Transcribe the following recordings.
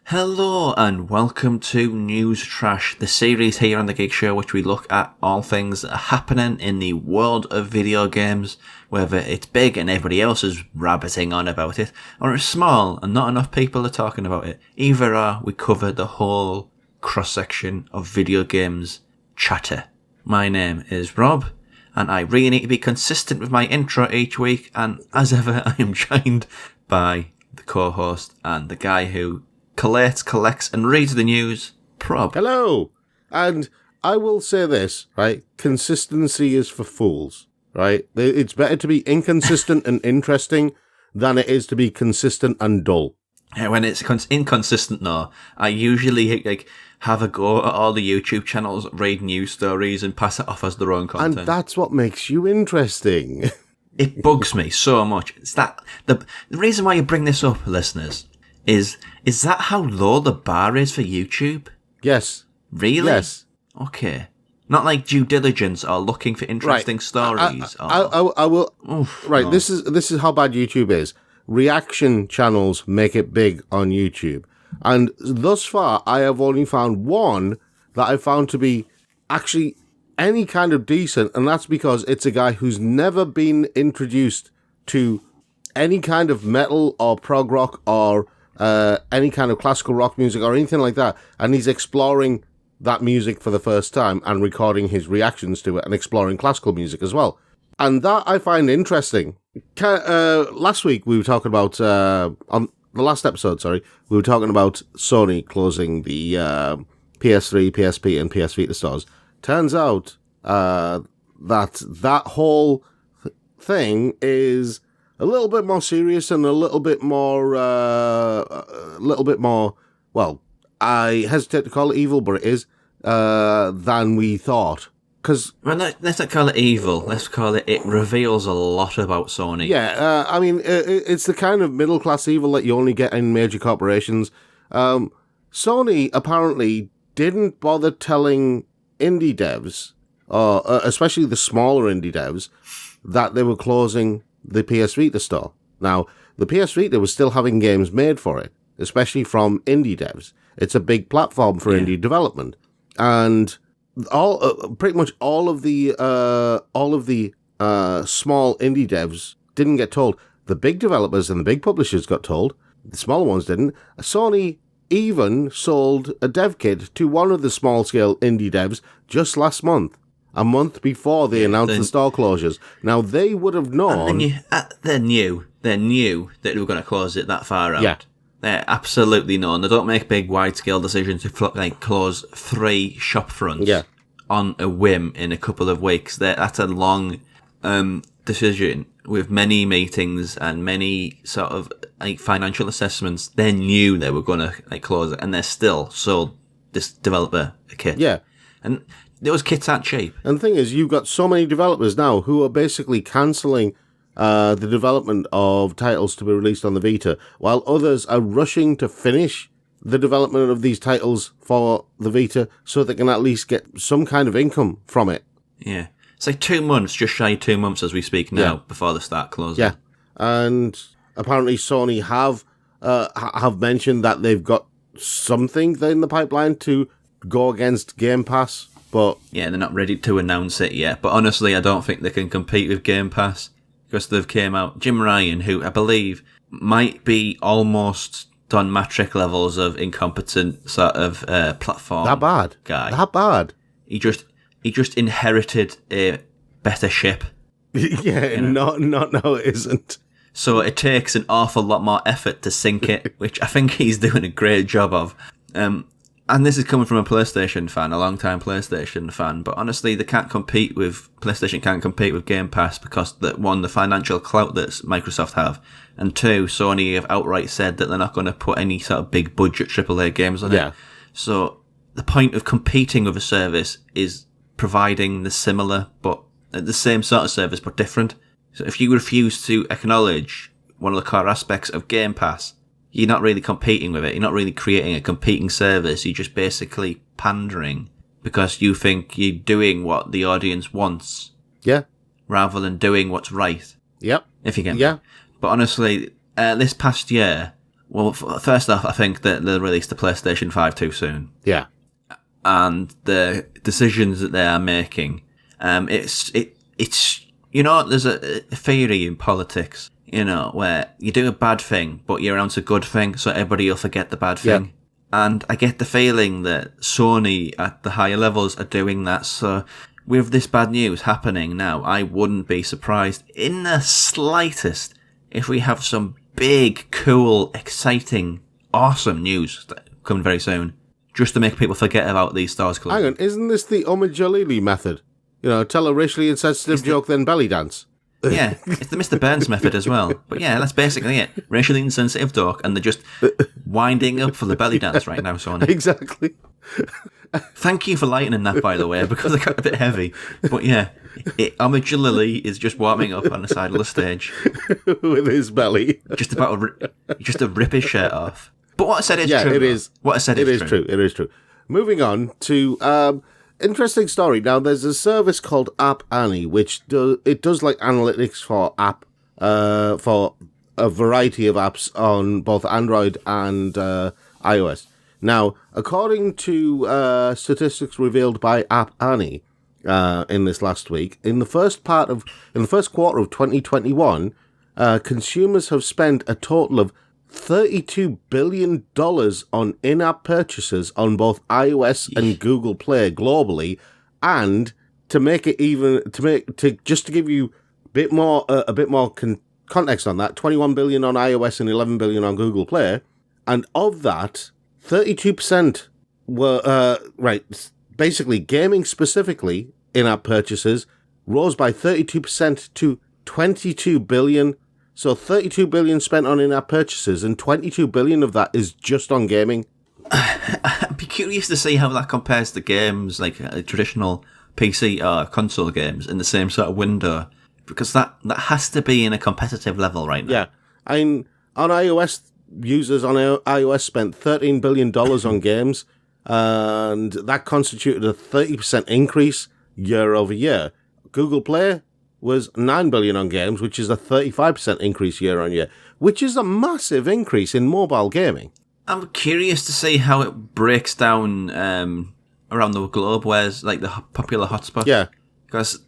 Hello and welcome to News Trash, the series here on the Geek Show which we look at all things happening in the world of video games, whether it's big and everybody else is rabbiting on about it, or it's small and not enough people are talking about it. Either or, we cover the whole cross-section of video games chatter. My name is Rob, and I really need to be consistent with my intro each week, and as ever I am joined by the co-host and the guy who collects, and reads the news, Prob. Hello! And I will say this, right? Consistency is for fools, right? It's better to be inconsistent and interesting than it is to be consistent and dull. When it's inconsistent, though, I usually have a go at all the YouTube channels, read news stories, and pass it off as their own content. And that's what makes you interesting. It bugs me so much. It's that the reason why you bring this up, listeners, is that how low the bar is for YouTube? Yes. Really? Yes. Okay. Not like due diligence or looking for interesting stories. I will. Oof, right. no. This is how bad YouTube is. Reaction channels make it big on YouTube, and thus far I have only found one that I found to be actually any kind of decent, and that's because it's a guy who's never been introduced to any kind of metal or prog rock or any kind of classical rock music or anything like that, and he's exploring that music for the first time and recording his reactions to it and exploring classical music as well. And that I find interesting. Last week we were talking about, on the last episode, we were talking about Sony closing the PS3, PSP and PS Vita stores. Turns out that whole thing is a little bit more serious and a little bit more, well, I hesitate to call it evil, but it is, than we thought. Well, let's not call it evil. Let's call it reveals a lot about Sony. Yeah, I mean, it's the kind of middle-class evil that you only get in major corporations. Sony apparently didn't bother telling indie devs, especially the smaller indie devs, that they were closing the PS Vita store. Now, the PS Vita was still having games made for it, especially from indie devs. It's a big platform for indie development, and pretty much all of the small indie devs didn't get told. The big developers and the big publishers got told. The smaller ones didn't. Sony even sold a dev kit to one of the small-scale indie devs just last month. A month before they announced the store closures. Now, they would have known. They knew that they were going to close it that far out. Yeah. They're absolutely known. They don't make big, wide-scale decisions to close 3 shop fronts on a whim in a couple of weeks. That's a long decision with many meetings and many sort of financial assessments. They knew they were going to close it, and they're still sold this developer a kit. Yeah. And those kits aren't cheap. And the thing is, you've got so many developers now who are basically cancelling the development of titles to be released on the Vita, while others are rushing to finish the development of these titles for the Vita so they can at least get some kind of income from it. Yeah. It's like 2 months, just shy of 2 months as we speak now, before they start closing. Yeah. And apparently Sony have mentioned that they've got something in the pipeline to go against Game Pass. But yeah, they're not ready to announce it yet. But honestly, I don't think they can compete with Game Pass because they've came out. Jim Ryan, who I believe might be almost done Matric levels of incompetent sort of platform. That bad guy. That bad. He just inherited a better ship. Yeah, no, it isn't. So it takes an awful lot more effort to sink it, which I think he's doing a great job of. And this is coming from a PlayStation fan, a long-time PlayStation fan, but honestly, PlayStation can't compete with Game Pass because, the financial clout that Microsoft have, and 2, Sony have outright said that they're not going to put any sort of big-budget AAA games on it. So the point of competing with a service is providing the same sort of service, but different. So if you refuse to acknowledge one of the core aspects of Game Pass, you're not really competing with it. You're not really creating a competing service. You're just basically pandering because you think you're doing what the audience wants. Yeah. Rather than doing what's right. Yep. If you get me. Yeah. But honestly, this past year Well, first off, I think that they released the PlayStation 5 too soon. Yeah. And the decisions that they are making, it's there's a theory in politics, where you do a bad thing, but you're onto a good thing, so everybody will forget the bad thing. Yeah. And I get the feeling that Sony at the higher levels are doing that. So with this bad news happening now, I wouldn't be surprised in the slightest if we have some big, cool, exciting, awesome news coming very soon, just to make people forget about these stores closing. Hang on, isn't this the Jalili method? Tell a racially insensitive joke, then belly dance. Yeah, it's the Mr. Burns method as well. But yeah, that's basically it. Racially insensitive joke, and they're just winding up for the belly dance right now, Sony. Exactly. Thank you for lightening that, by the way, because it got a bit heavy. But yeah, Jalili is just warming up on the side of the stage. With his belly. Just to rip his shirt off. But what I said is true. Yeah, it is. What I said is true. It is true. Moving on to interesting story. Now, there's a service called App Annie, which does like analytics for for a variety of apps on both Android and iOS. Now, according to statistics revealed by App Annie in this last week, in the first quarter of 2021, consumers have spent a total of $32 billion on in-app purchases on both iOS and Google Play globally. And to make it just to give you a bit more context on that, 21 billion on iOS and 11 billion on Google Play. And of that, 32% were, basically gaming specifically in-app purchases rose by 32% to 22 billion. So 32 billion spent on in-app purchases, and 22 billion of that is just on gaming. I'd be curious to see how that compares to games like traditional PC or console games in the same sort of window, because that has to be in a competitive level right now. Yeah, on iOS, users on iOS spent $13 billion on games, and that constituted a 30% increase year over year. Google Play was $9 billion on games, which is a 35% increase year on year, which is a massive increase in mobile gaming. I'm curious to see how it breaks down around the globe, where's like the popular hotspots. Yeah. Because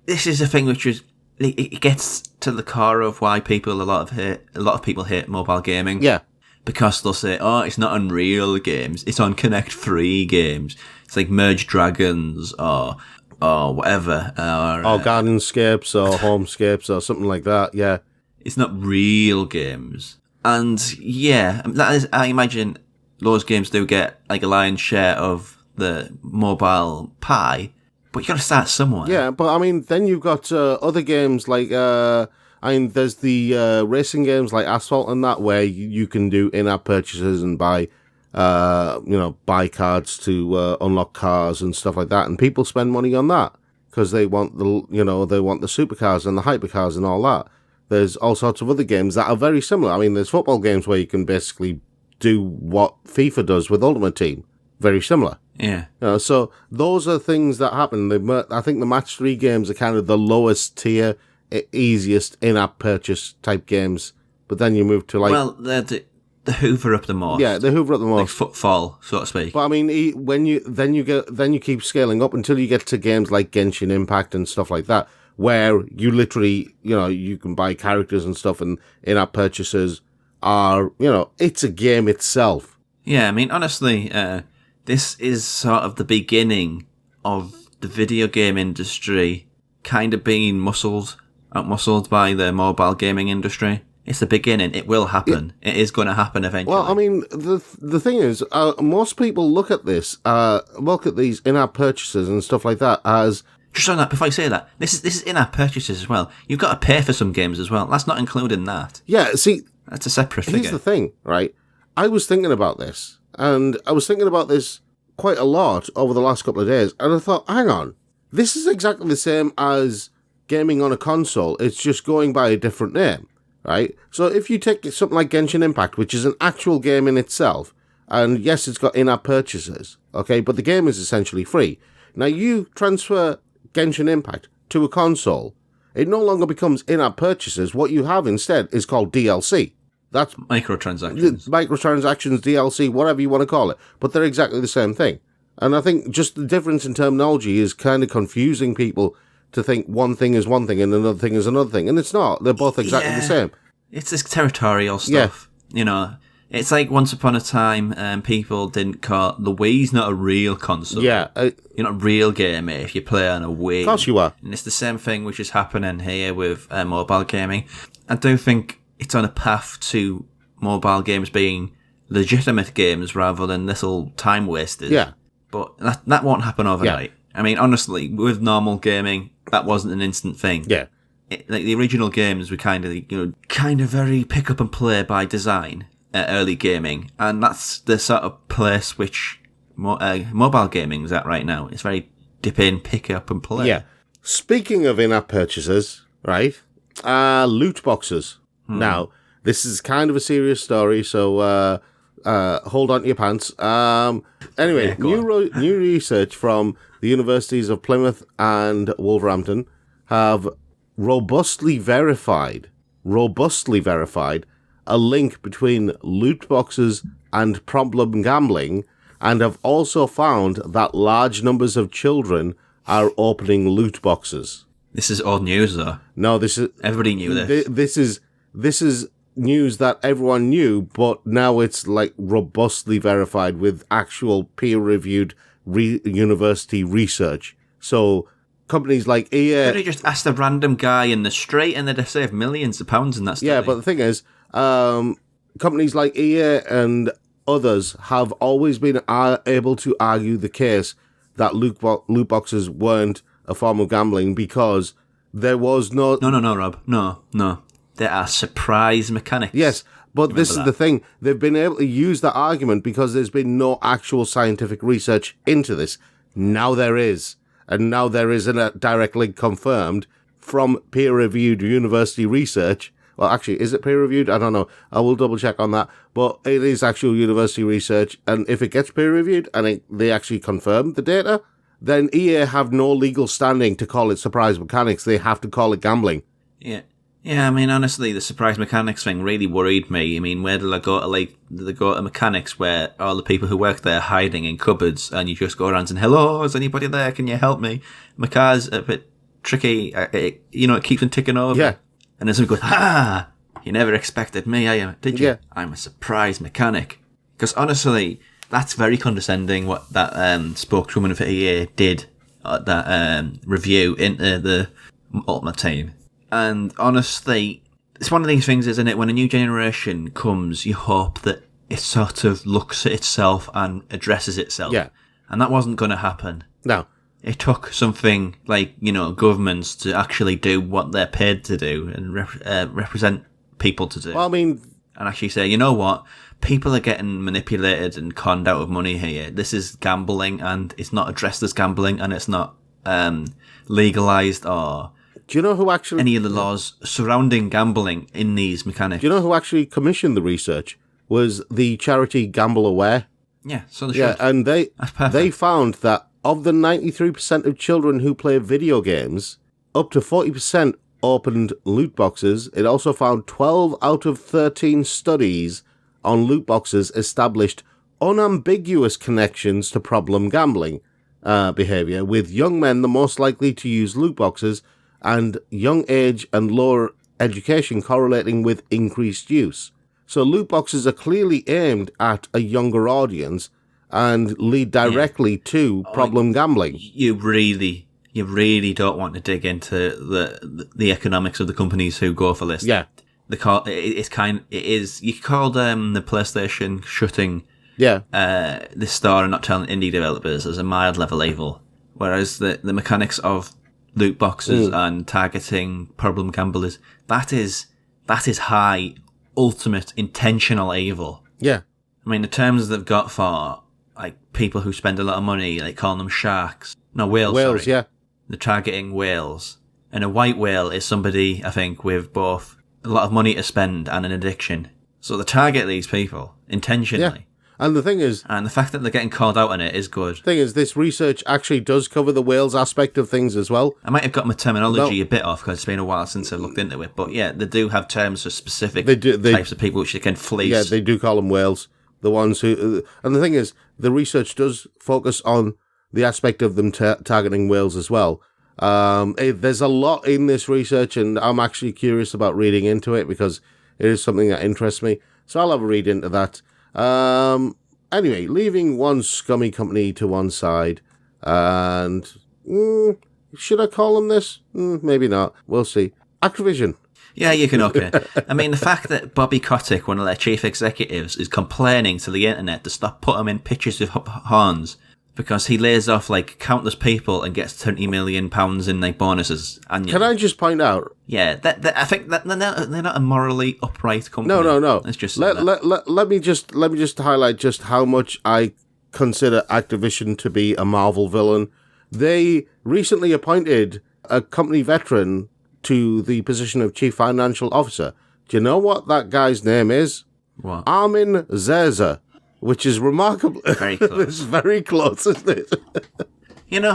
this is a thing which is, it gets to the core of why a lot of people hate mobile gaming. Yeah. Because they'll say, oh, it's not on real games, it's on Connect Free games. It's like Merge Dragons or whatever. Or Gardenscapes or Homescapes or something like that, yeah. It's not real games. And yeah, that is, I imagine those games do get like a lion's share of the mobile pie, but you got to start somewhere. Yeah, but I mean, then you've got other games like, there's the racing games like Asphalt and that, where you can do in-app purchases and buy cards to unlock cars and stuff like that, and people spend money on that because they want the supercars and the hypercars and all that. There's all sorts of other games that are very similar. I mean, there's football games where you can basically do what FIFA does with Ultimate Team. Very similar. Yeah. So those are things that happen. I think the Match 3 games are kind of the lowest tier, easiest in-app purchase type games. But then you move to like... Well, the hoover up the most. Yeah, the hoover up the most. Like footfall, so to speak. But I mean, when you keep scaling up until you get to games like Genshin Impact and stuff like that, where you literally, you can buy characters and stuff, and in-app purchases are, it's a game itself. Yeah, I mean, honestly, this is sort of the beginning of the video game industry kind of being outmuscled by the mobile gaming industry. It's the beginning. It will happen. It is going to happen eventually. Well, I mean, the thing is, most people look at these in-app purchases and stuff like that as... Just on that, before I say that, this is in-app purchases as well. You've got to pay for some games as well. That's not including that. Yeah, see... That's a separate figure. Here's the thing, right? I was thinking about this, and I was thinking about this quite a lot over the last couple of days, and I thought, hang on, this is exactly the same as gaming on a console. It's just going by a different name, right? So if you take something like Genshin Impact, which is an actual game in itself, and yes, it's got in-app purchases, okay, but the game is essentially free. Now, you transfer Genshin Impact to a console, it no longer becomes in-app purchases. What you have instead is called DLC. That's microtransactions, DLC, whatever you want to call it. But they're exactly the same thing. And I think just the difference in terminology is kind of confusing people to think one thing is one thing and another thing is another thing. And it's not. They're both exactly the same. It's this territorial stuff. You know, it's like once upon a time, people didn't call the Wii's not a real console. Yeah. You're not a real gamer if you play on a Wii. Of course you are. And it's the same thing which is happening here with mobile gaming. I do think it's on a path to mobile games being legitimate games rather than little time wasters. Yeah. But that won't happen overnight. Yeah. I mean, honestly, with normal gaming, that wasn't an instant thing. Yeah. Like the original games were kind of very pick up and play by design, early gaming, and that's the sort of place which mobile gaming is at right now. It's very dip in, pick up and play. Yeah. Speaking of in-app purchases, right? Loot boxes. Now, this is kind of a serious story, so hold on to your pants. Anyway, new research from the universities of Plymouth and Wolverhampton have robustly verified a link between loot boxes and problem gambling, and have also found that large numbers of children are opening loot boxes. This is old news, though. No, everybody knew this. This is news that everyone knew, but now it's like robustly verified with actual peer-reviewed university research. So companies like EA... Could have just asked a random guy in the street and they'd have saved millions of pounds in that study. Yeah, but the thing is, companies like EA and others have always been able to argue the case that loot boxes weren't a form of gambling because there was no... No, Rob. No. There are surprise mechanics. Yes, but this is the thing. They've been able to use that argument because there's been no actual scientific research into this. Now there is. And now there is a direct link confirmed from peer-reviewed university research. Well, actually, is it peer-reviewed? I don't know. I will double-check on that. But it is actual university research. And if it gets peer-reviewed and they actually confirm the data, then EA have no legal standing to call it surprise mechanics. They have to call it gambling. Yeah. Yeah, I mean, honestly, the surprise mechanics thing really worried me. I mean, where did I go to, did they go to mechanics where all the people who work there are hiding in cupboards and you just go around saying, hello, is anybody there? Can you help me? My car's a bit tricky. It keeps on ticking over. Yeah. And then somebody goes, you never expected me, did you? Yeah. I'm a surprise mechanic. Because honestly, that's very condescending what that spokeswoman for EA did at that review into the Ultimate Team. And honestly, it's one of these things, isn't it? When a new generation comes, you hope that it sort of looks at itself and addresses itself. Yeah. And that wasn't going to happen. No. It took something like, governments to actually do what they're paid to do and represent people to do. Well, I mean... And actually say, you know what? People are getting manipulated and conned out of money here. This is gambling and it's not addressed as gambling and it's not legalised or... Do you know who actually... any of the laws surrounding gambling in these mechanics. Do you know who actually commissioned the research? Was the charity Gamble Aware. Yeah, so they should. Yeah, and they found that of the 93% of children who play video games, up to 40% opened loot boxes. It also found 12 out of 13 studies on loot boxes established unambiguous connections to problem gambling behaviour, with young men the most likely to use loot boxes and young age and lower education correlating with increased use. So loot boxes are clearly aimed at a younger audience and lead directly to problem gambling. You really don't want to dig into the economics of the companies who go for this. Yeah. You called the PlayStation shutting this store and not telling indie developers as a mild level evil. Whereas the mechanics of loot boxes and targeting problem gamblers, that is high, ultimate, intentional evil. Yeah. I mean, the terms they've got for people who spend a lot of money, calling them sharks. No, whales. Whales, sorry. yeah. They're targeting whales. And a white whale is somebody, I think, with both a lot of money to spend and an addiction. So they target these people intentionally. And the thing is... And the fact that they're getting called out on it is good. Thing is, this research actually does cover the whales aspect of things as well. I might have got my terminology a bit off because it's been a while since I've looked into it. But yeah, they do have terms for specific types of people which they can fleece. Yeah, they do call them whales. The ones who... And the thing is, the research does focus on the aspect of them targeting whales as well. There's a lot in this research, and I'm actually curious about reading into it because it is something that interests me. So I'll have a read into that. Anyway, leaving one scummy company to one side, and should I call them this? Maybe not. We'll see. Activision. Yeah, you can okay. I mean, the fact that Bobby Kotick, one of their chief executives, is complaining to the internet to stop putting him in pictures with horns because he lays off like countless people and gets £20 million in like bonuses annually. Can I just point out? Yeah, I think that they're not a morally upright company. No. Let's just let me just highlight just how much I consider Activision to be a Marvel villain. They recently appointed a company veteran to the position of Chief Financial Officer. Do you know what that guy's name is? What? Armin Zerza, which is remarkable. Very close. It's very close, isn't it? You know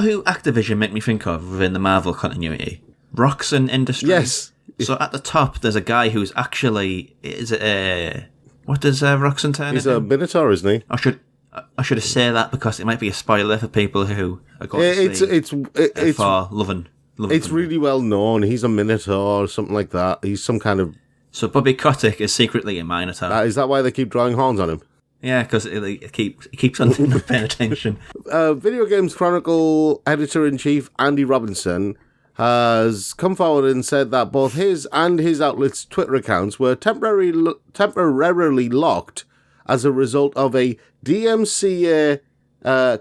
who Activision make me think of within the Marvel continuity? Roxxon Industries. Yes. So at the top, there's a guy who's actually what does Roxxon turn? He's a Minotaur, isn't he? I should have said that because it might be a spoiler for people who are going to see it's for loving. It's really well known. He's a Minotaur or something like that. He's some kind of... So Bobby Kotick is secretly a Minotaur. Is that why they keep drawing horns on him? Yeah, because it keeps on paying attention. Video Games Chronicle Editor-in-Chief Andy Robinson has come forward and said that both his and his outlet's Twitter accounts were temporarily locked as a result of a DMCA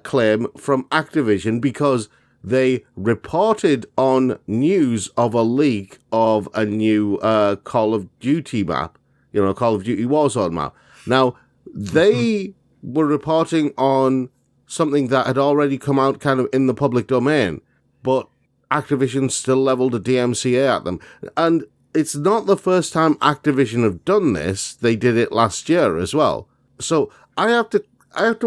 claim from Activision because they reported on news of a leak of a new Call of Duty map, Call of Duty Warzone map. Now, they were reporting on something that had already come out kind of in the public domain, but Activision still leveled a DMCA at them. And it's not the first time Activision have done this. They did it last year as well. So I have to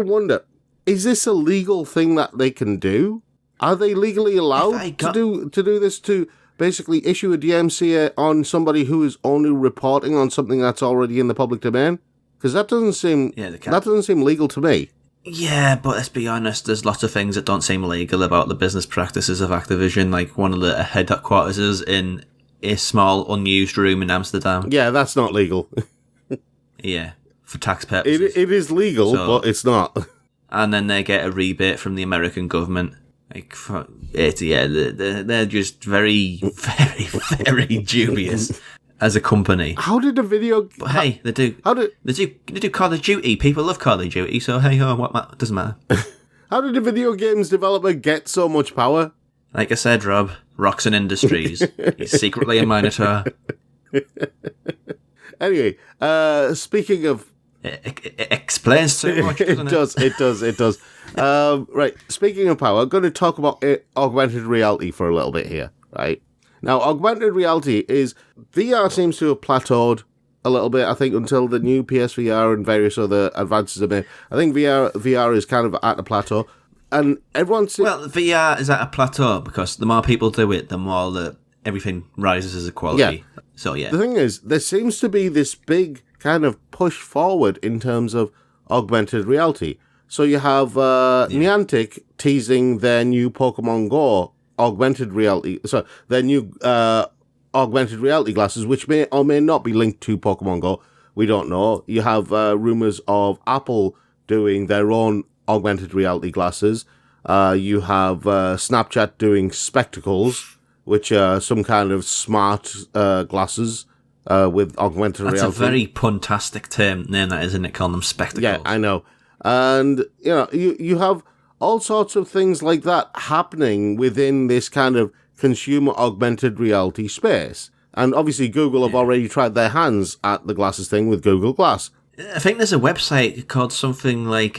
wonder, is this a legal thing that they can do? Are they legally allowed to do this, to basically issue a DMCA on somebody who is only reporting on something that's already in the public domain? Because that doesn't seem legal to me. Yeah, but let's be honest, there's lots of things that don't seem legal about the business practices of Activision, like one of the headquarters is in a small unused room in Amsterdam. Yeah, that's not legal. Yeah, for tax purposes. It is legal, but it's not. And then they get a rebate from the American government. They're just very, very, very dubious as a company. How did a video? But hey, they do Call of Duty. People love Call of Duty, so hey ho, what doesn't matter. How did a video games developer get so much power? Like I said, Rob, Roxxon Industries. He's secretly a Minotaur. Anyway, speaking of. It explains too much, doesn't it? It does. Right, speaking of power, I'm going to talk about augmented reality for a little bit here, right? Now, augmented reality is... VR seems to have plateaued a little bit, I think, until the new PSVR and various other advances are made. I think VR is kind of at a plateau, and everyone's... Well, VR is at a plateau because the more people do it, the more everything rises as a quality. Yeah. So, yeah. The thing is, there seems to be this big kind of push forward in terms of augmented reality. So you have Niantic teasing their new Pokemon Go augmented reality, so their new augmented reality glasses, which may or may not be linked to Pokemon Go. We don't know. You have rumors of Apple doing their own augmented reality glasses. You have Snapchat doing spectacles, which are some kind of smart glasses. With augmented reality. That's a very puntastic name, that isn't it? Calling them spectacles. Yeah, I know. And, you have all sorts of things like that happening within this kind of consumer augmented reality space. And obviously Google have already tried their hands at the glasses thing with Google Glass. I think there's a website called something like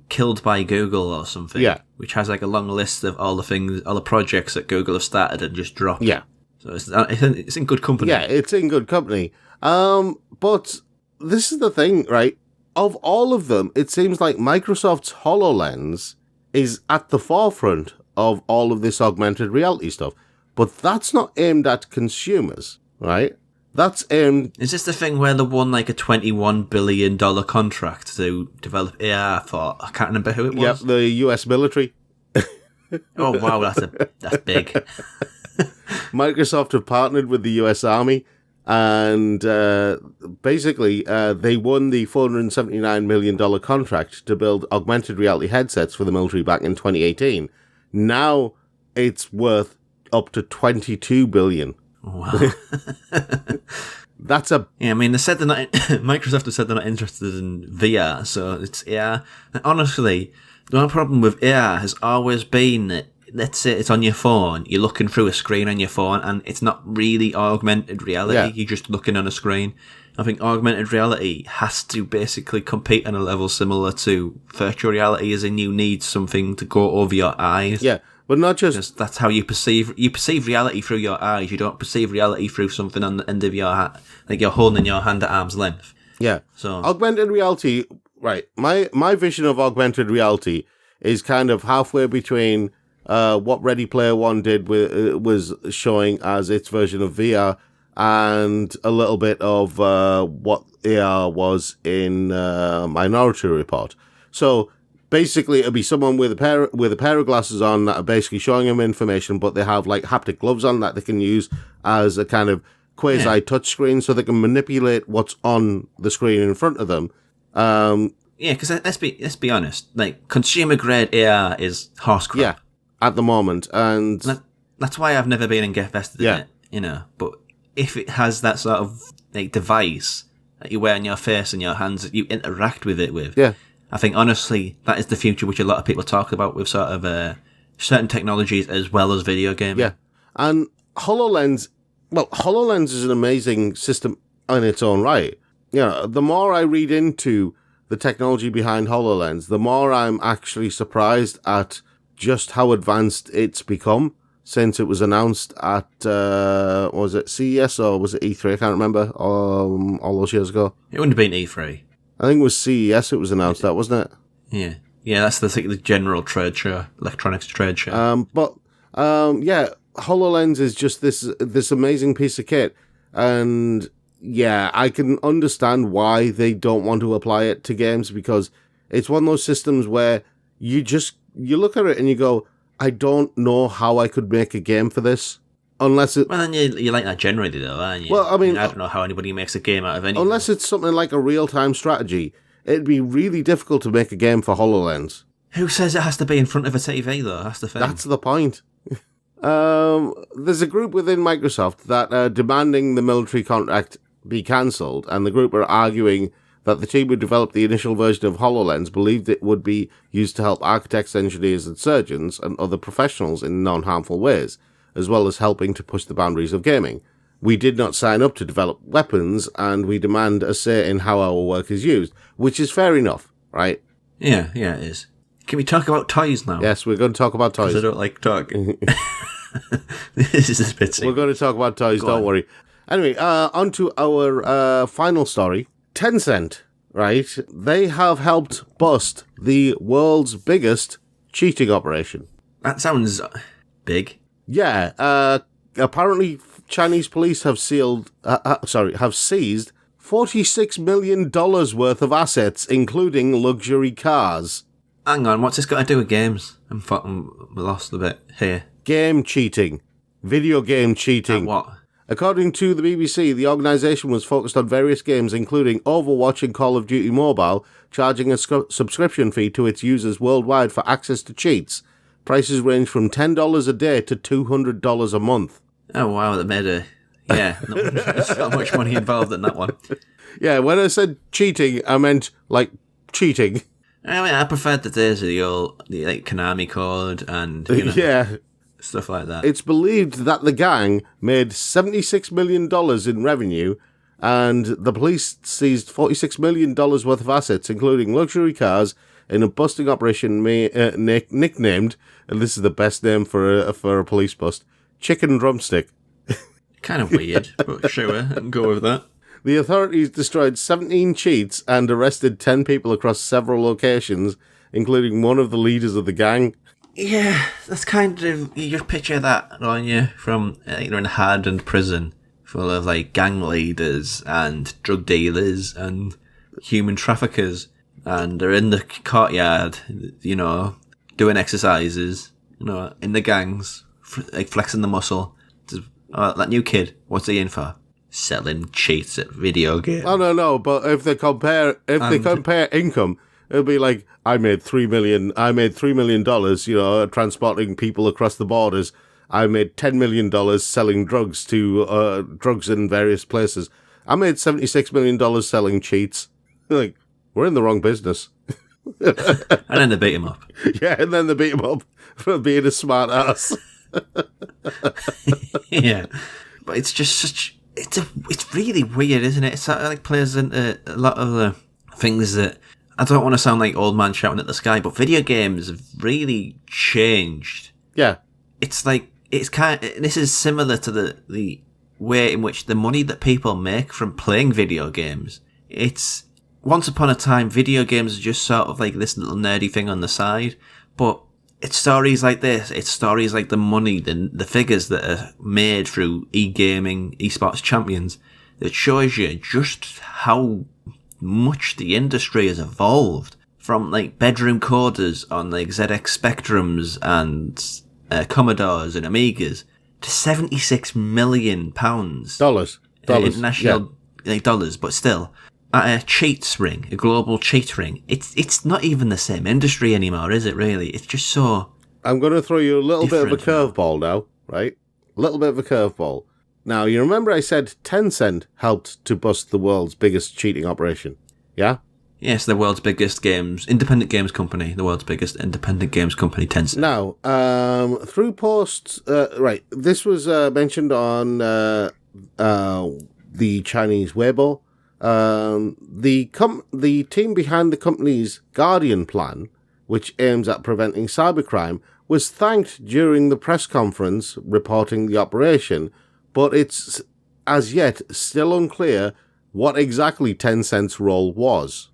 Killed by Google or something. Yeah. Which has like a long list of all the projects that Google have started and just dropped. Yeah. So it's in good company. Yeah, it's in good company. But this is the thing, right? of all of them, it seems like Microsoft's HoloLens is at the forefront of all of this augmented reality stuff. But that's not aimed at consumers, right? That's aimed... Is this the thing where they won like a $21 billion contract to develop AR for... I can't remember who it was. Yep, the US military. Oh, wow, that's big. Microsoft have partnered with the US Army, and basically they won the $479 million contract to build augmented reality headsets for the military back in 2018. Now it's worth up to $22 billion. Wow. That's a... Yeah, I mean, they said they're not... Microsoft have said they're not interested in VR, so it's AR. And honestly, the only problem with AR has always been that, let's say it's on your phone, you're looking through a screen on your phone, and it's not really augmented reality, Yeah. You're just looking on a screen. I think augmented reality has to basically compete on a level similar to virtual reality, as in you need something to go over your eyes. Yeah, but not just... Because that's how you perceive reality through your eyes. You don't perceive reality through something on the end of your hand, like you're holding in your hand at arm's length. Yeah. So augmented reality, right. My vision of augmented reality is kind of halfway between what Ready Player One did was showing as its version of VR, and a little bit of what AR was in Minority Report. So basically, it'll be someone with a pair of glasses on that are basically showing them information, but they have like haptic gloves on that they can use as a kind of quasi touch screen, so they can manipulate what's on the screen in front of them. yeah, because let's be honest, like consumer grade AR is horse crap. Yeah, at the moment, and That's why I've never been invested in it, you know. But if it has that sort of like device that you wear on your face and your hands that you interact with it with, yeah, I think honestly that is the future, which a lot of people talk about with sort of certain technologies as well as video gaming. yeah, and HoloLens. Well, HoloLens is an amazing system in its own right. You know, the more I read into the technology behind HoloLens, the more I'm actually surprised at just how advanced it's become since it was announced at, was it CES or was it E3? I can't remember, all those years ago. It wouldn't have been E3. I think it was CES it was announced at, wasn't it? Yeah. Yeah, that's the general trade show, electronics trade show. Yeah, HoloLens is just this amazing piece of kit, and yeah, I can understand why they don't want to apply it to games, because it's one of those systems where you look at it and you go, I don't know how I could make a game for this, unless it... Well, then you like that generally, though, aren't you? Well, I mean... I don't know how anybody makes a game out of anything. Unless it's something like a real-time strategy, it'd be really difficult to make a game for HoloLens. Who says it has to be in front of a TV, though? That's the thing. That's the point. There's a group within Microsoft that are demanding the military contract be cancelled, and the group are arguing that the team who developed the initial version of HoloLens believed it would be used to help architects, engineers, and surgeons and other professionals in non-harmful ways, as well as helping to push the boundaries of gaming. We did not sign up to develop weapons, and we demand a say in how our work is used, which is fair enough, right? Yeah, it is. Can we talk about toys now? Yes, we're going to talk about toys. Because I don't like talking. This is a bit We're going to talk about toys, don't worry. Anyway, on to our final story. Tencent, right? They have helped bust the world's biggest cheating operation. That sounds big. Yeah, apparently Chinese police have seized $46 million worth of assets, including luxury cars. Hang on, what's this got to do with games? I'm lost a bit here. Game cheating. Video game cheating. What? According to the BBC, the organisation was focused on various games, including Overwatch and Call of Duty Mobile, charging a subscription fee to its users worldwide for access to cheats. Prices range from $10 a day to $200 a month. Oh, wow, that made there's not much money involved in that one. Yeah, when I said cheating, I meant, like, cheating. I mean, I preferred the days of the Konami code and, yeah, stuff like that. It's believed that the gang made $76 million in revenue, and the police seized $46 million worth of assets, including luxury cars, in a busting operation nicknamed, and this is the best name for a police bust, Chicken Drumstick. Kind of weird, but sure, I can go with that. The authorities destroyed 17 cheats and arrested 10 people across several locations, including one of the leaders of the gang. Yeah, that's kind of, you just picture that, don't you, from you're in Hardened prison, full of like gang leaders and drug dealers and human traffickers, and they're in the courtyard, doing exercises, in the gangs, like flexing the muscle. That new kid, what's he in for? Selling cheats at video games. Oh no! But if they compare income, it'll be like I made $3 million, transporting people across the borders. I made $10 million selling drugs to drugs in various places. I made $76 million selling cheats. Like, we're in the wrong business. And then they beat him up. Yeah, and then they beat him up for being a smart ass. Yeah, but it's just such. It's really weird, isn't it? It like plays into a lot of the things that I don't want to sound like old man shouting at the sky, but video games have really changed. Yeah, it's like this is similar to the way in which the money that people make from playing video games. It's once upon a time, video games are just sort of like this little nerdy thing on the side, but it's stories like this. It's stories like the money, the figures that are made through e-gaming, esports champions, that shows you just how much the industry has evolved from like bedroom coders on like ZX Spectrums and Commodores and Amigas to £76 million dollars, international dollars, but still. At a cheats ring, a global cheat ring, it's not even the same industry anymore, is it really? It's just so... I'm going to throw you a little bit of a curveball now, right? A little bit of a curveball. Now, you remember I said Tencent helped to bust the world's biggest cheating operation, yeah? Yes, the world's biggest independent games company, Tencent. Now, through posts... this was mentioned on the Chinese Weibo. The team behind the company's Guardian plan, which aims at preventing cybercrime, was thanked during the press conference reporting the operation, but it's as yet still unclear what exactly Tencent's role was.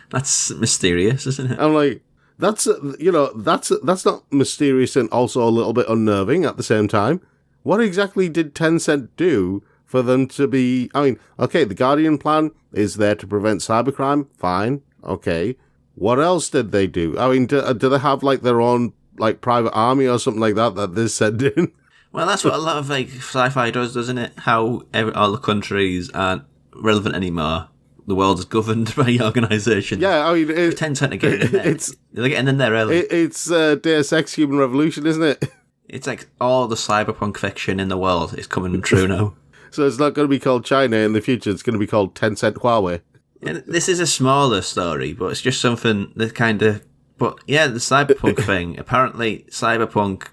That's mysterious, isn't it? I'm like, that's not mysterious and also a little bit unnerving at the same time. What exactly did Tencent do for them to be... I mean, okay, the Guardian plan is there to prevent cybercrime. Fine. Okay. What else did they do? I mean, do they have, like, their own, like, private army or something like that they're sent in? Well, that's what a lot of, like, sci-fi does, doesn't it? How all the countries aren't relevant anymore. The world is governed by organisations. Yeah, I mean... Tencent are getting in there. They're getting in there early. It's Deus Ex Human Revolution, isn't it? It's like all the cyberpunk fiction in the world is coming true now. So it's not going to be called China in the future. It's going to be called Tencent Huawei. And this is a smaller story, but it's just something that kind of... But yeah, the cyberpunk thing. Apparently, cyberpunk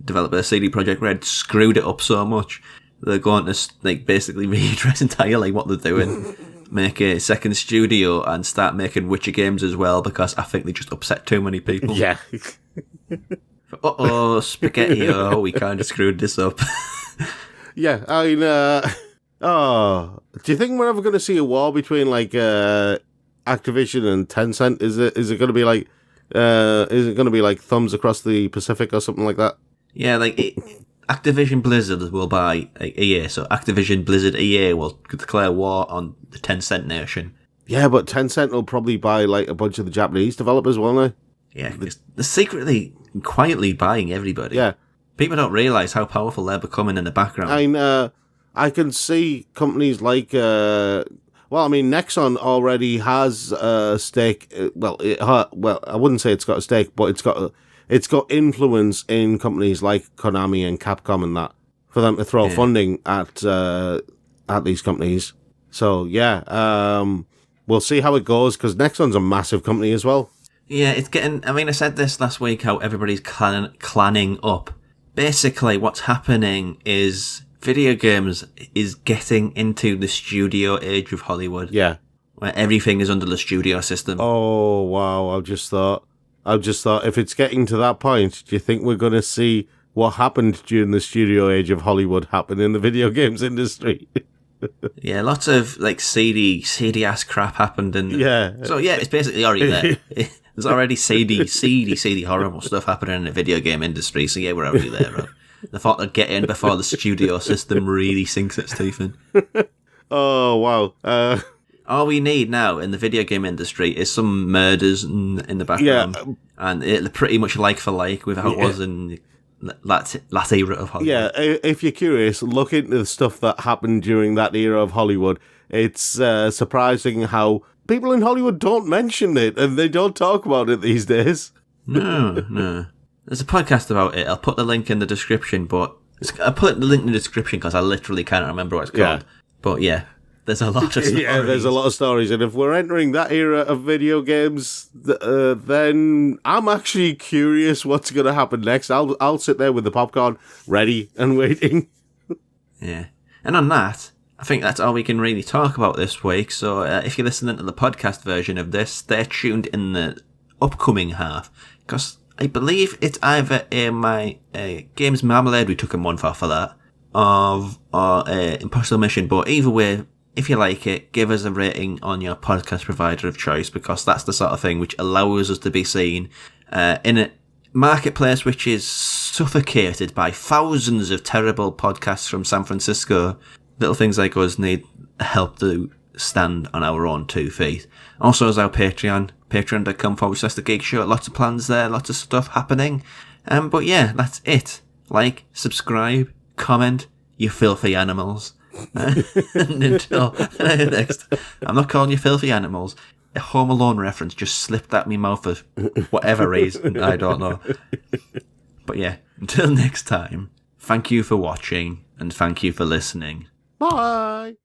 developer CD Projekt Red screwed it up so much. They're going to like basically readdress entirely what they're doing. Make a second studio and start making Witcher games as well, because I think they just upset too many people. Yeah. Spaghetti, we kind of screwed this up. Yeah, I mean, do you think we're ever going to see a war between like Activision and Tencent? Is it going to be like, thumbs across the Pacific or something like that? Yeah, like Activision-Blizzard will buy EA, so Activision-Blizzard EA will declare war on the Tencent nation. Yeah, but Tencent will probably buy like a bunch of the Japanese developers, won't they? Yeah, because they're secretly, quietly buying everybody. Yeah. People don't realise how powerful they're becoming in the background. I mean, I can see companies like, Nexon already has a stake. I wouldn't say it's got a stake, but it's got influence in companies like Konami and Capcom and that for them to throw funding at these companies. So yeah, we'll see how it goes because Nexon's a massive company as well. Yeah, it's getting. I mean, I said this last week how everybody's clanning up. Basically, what's happening is video games is getting into the studio age of Hollywood. Yeah. Where everything is under the studio system. Oh, wow. I just thought if it's getting to that point, do you think we're going to see what happened during the studio age of Hollywood happen in the video games industry? Yeah, lots of like seedy ass crap happened in. So yeah, it's basically already there. There's already seedy, horrible stuff happening in the video game industry. So yeah, we're already there. Right? They thought they'd get in before the studio system really sinks its teeth in. Oh wow! All we need now in the video game industry is some murders in the background, and they're pretty much like for like with how it was in that era of Hollywood. Yeah, if you're curious, look into the stuff that happened during that era of Hollywood. It's surprising how people in Hollywood don't mention it, and they don't talk about it these days. No. There's a podcast about it. I'll put the link in the description, but I'll put the link in the description because I literally can't remember what it's called. But yeah, there's a lot of stories. Yeah, there's a lot of stories, and if we're entering that era of video games, then I'm actually curious what's going to happen next. I'll sit there with the popcorn, ready and waiting. Yeah, and on that, I think that's all we can really talk about this week. So if you're listening to the podcast version of this, stay tuned in the upcoming half, because I believe it's either my Games Marmalade we took a month off for that, or Impossible Mission. But either way, if you like it, give us a rating on your podcast provider of choice, because that's the sort of thing which allows us to be seen in a marketplace which is suffocated by thousands of terrible podcasts from San Francisco. Little things like us need help to stand on our own 2 feet. Also, as our Patreon, patreon.com/thegeekshow. Lots of plans there, lots of stuff happening. But yeah, that's it. Like, subscribe, comment, you filthy animals. And until next, I'm not calling you filthy animals. A Home Alone reference just slipped out my mouth for whatever reason, I don't know. But yeah, until next time, thank you for watching and thank you for listening. Bye!